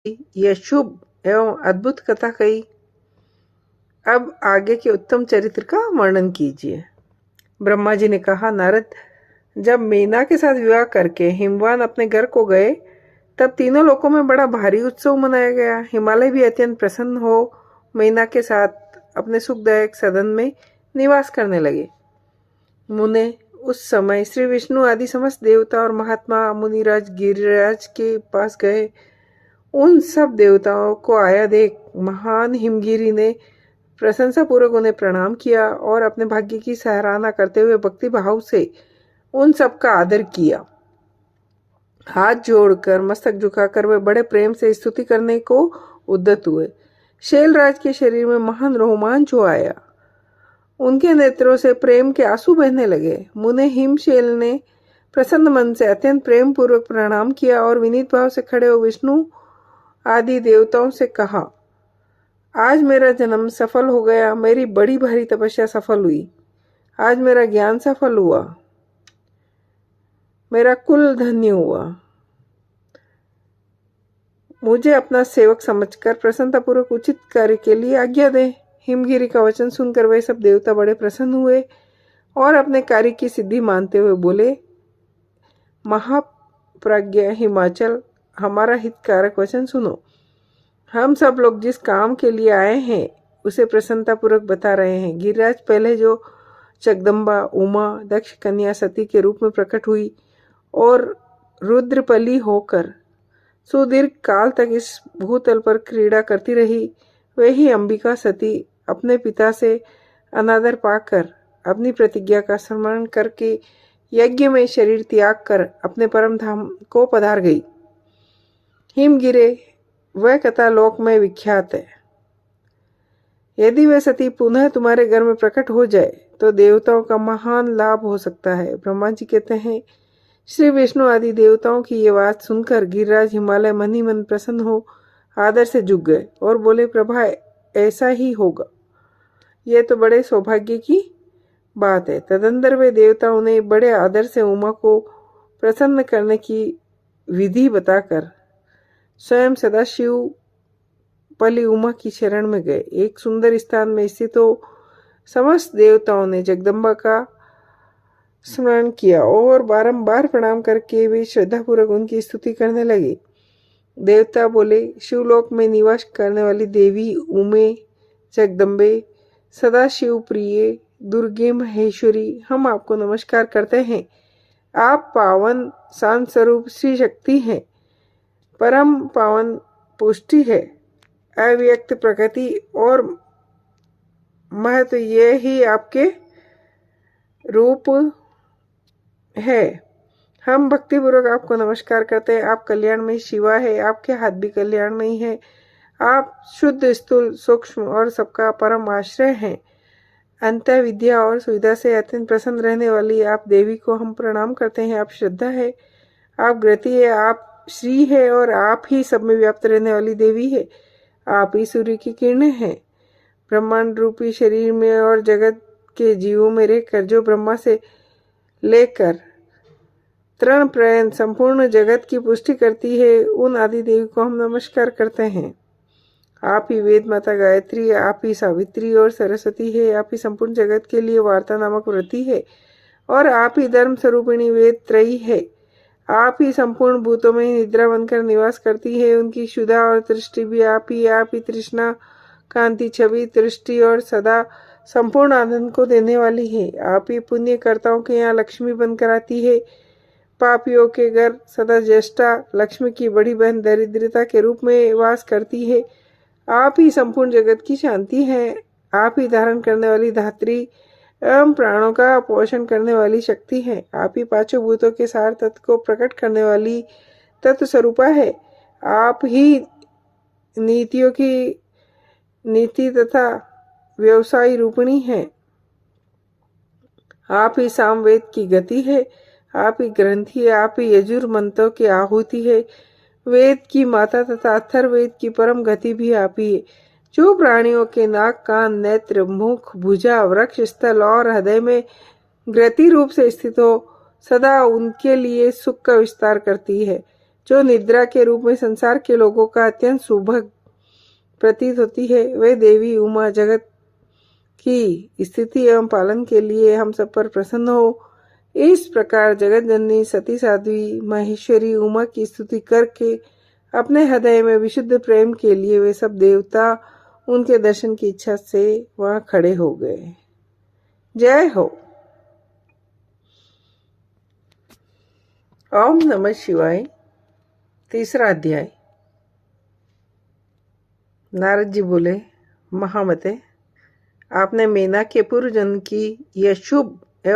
यह शुभ एवं अद्भुत कथा कही। अब आगे के उत्तम चरित्र का वर्णन कीजिए। ब्रह्मा जी ने कहा, नारद, जब मीना के साथ विवाह करके हिमवान अपने घर को गए, तब तीनों लोकों में बड़ा भारी उत्सव मनाया गया। हिमालय भी अत्यंत प्रसन्न हो मीना के साथ अपने सुखदायक सदन में निवास करने लगे। मुने उस समय श्री विष्णु आदि समस्त देवता और महात्मा मुनिराज गिरिराज के पास गए। उन सब देवताओं को आया देख महान हिमगिरी ने प्रशंसा पूर्वक उन्हें प्रणाम किया और अपने भाग्य की सराहना करते हुए भक्ति भाव से उन सब का आदर किया। हाथ जोड़कर मस्तक झुकाकर वे बड़े प्रेम से स्तुति करने को उद्यत हुए। शैलराज के शरीर में महान रोमांच हो आया। उनके नेत्रों से प्रेम के आंसू बहने लगे। मुने हिमशैल ने प्रसन्न मन से अत्यंत प्रेम पूर्वक प्रणाम किया और विनीत भाव से खड़े हो विष्णु आदि देवताओं से कहा, आज मेरा जन्म सफल हो गया, मेरी बड़ी भारी तपस्या सफल हुई, आज मेरा ज्ञान सफल हुआ, मेरा कुल धन्य हुआ। मुझे अपना सेवक समझकर प्रसन्नतापूर्वक उचित कार्य के लिए आज्ञा दे। हिमगिरी का वचन सुनकर वे सब देवता बड़े प्रसन्न हुए और अपने कार्य की सिद्धि मानते हुए बोले, महाप्रज्ञ हिमाचल, हमारा हितकारक वचन सुनो। हम सब लोग जिस काम के लिए आए हैं उसे प्रसन्नतापूर्वक बता रहे हैं। गिरिराज पहले जो जगदम्बा, उमा, दक्ष कन्या सती के रूप में प्रकट हुई और रुद्रपली होकर सुदीर्घ काल तक इस भूतल पर क्रीड़ा करती रही, वही अंबिका सती अपने पिता से अनादर पाकर अपनी प्रतिज्ञा का स्मरण करके यज्ञ में शरीर त्याग कर अपने परम धाम को पधार गई। हिमगिरे वह कथा लोक में विख्यात है। यदि वह सती पुनः तुम्हारे घर में प्रकट हो जाए तो देवताओं का महान लाभ हो सकता है। ब्रह्मा जी कहते हैं, श्री विष्णु आदि देवताओं की ये बात सुनकर गिरिराज हिमालय मन ही मन प्रसन्न हो आदर से झुक गए और बोले, प्रभा ऐसा ही होगा, यह तो बड़े सौभाग्य की बात है। तदंतर वे देवताओं ने बड़े आदर से उमा को प्रसन्न करने की विधि बताकर स्वयं सदाशिव पली उमा की शरण में गए। एक सुंदर स्थान में स्थित हो समस्त देवताओं ने जगदम्बा का स्मरण किया और बारंबार प्रणाम करके वे श्रद्धापूर्वक उनकी स्तुति करने लगे। देवता बोले, शिवलोक में निवास करने वाली देवी उमे, जगदम्बे, सदाशिव प्रिय, दुर्गे महेश्वरी, हम आपको नमस्कार करते हैं। आप पावन शांत स्वरूप श्री शक्ति हैं, परम पावन पुष्टि है, अव्यक्त प्रकृति और महत्व, ये ही आपके रूप है। हम भक्तिपूर्वक आपको नमस्कार करते हैं। आप कल्याण में शिवा है, आपके हाथ भी कल्याण में ही है। आप शुद्ध, स्थूल, सूक्ष्म और सबका परम आश्रय हैं। अंत विद्या और सुविधा से अत्यंत प्रसन्न रहने वाली आप देवी को हम प्रणाम करते हैं। आप श्रद्धा है, आप गति है, आप श्री है और आप ही सब में व्याप्त रहने वाली देवी है। आप ही सूर्य की किरणें हैं। ब्रह्मांड रूपी शरीर में और जगत के जीवों में रहकर जो ब्रह्मा से लेकर तृण पर्यंत संपूर्ण जगत की पुष्टि करती है, उन आदि देवी को हम नमस्कार करते हैं। आप ही वेद माता गायत्री, आप ही सावित्री और सरस्वती है। आप ही संपूर्ण जगत के लिए वार्ता नामक व्रती है और आप ही धर्म स्वरूपिणी वेद त्रयी है। आप ही संपूर्ण भूतों में निद्रा बनकर निवास करती है। उनकी शुदा और दृष्टि भी आप ही तृष्णा, कांति, छवि, दृष्टि और सदा संपूर्ण आनंद को देने वाली है। आप ही पुण्यकर्ताओं के यहाँ लक्ष्मी बनकर आती है। पापियों के घर सदा ज्येष्ठा लक्ष्मी की बड़ी बहन दरिद्रता के रूप में वास करती है। आप ही संपूर्ण जगत की शांति है। आप ही धारण करने वाली धात्री एवं प्राणों का पोषण करने वाली शक्ति है। आप ही पांचों भूतों के सार तत्व को प्रकट करने वाली तत्व स्वरूपा है। आप ही नीतियों की नीति तथा व्यवसाय रूपिणी है। आप ही सामवेद की गति है। आप ही ग्रंथि है। आप ही यजुर मंत्रों की आहुति है। वेद की माता तथा अथर्ववेद की परम गति भी आप ही है। जो प्राणियों के नाक, कान, नेत्र, मुख, भुजा, वृक्ष, स्थल और हृदय में ग्रति रूप से स्थित हो, सदा उनके लिए सुख का विस्तार करती है। जो निद्रा के रूप में संसार के लोगों का अत्यंत सुभग प्रतीत होती है, वे देवी उमा जगत की स्थिति एवं पालन के लिए हम सब पर प्रसन्न हो। इस प्रकार जगत जननी सती साध्वी महेश्वरी उमा की स्तुति करके अपने हृदय में विशुद्ध प्रेम के लिए वे सब देवता उनके दर्शन की इच्छा से वहां खड़े हो गए। जय हो। ओम नमः शिवाय। तीसरा अध्याय। नारद जी बोले, महामते, आपने मेना के पूर्व जन्म की यह शुभ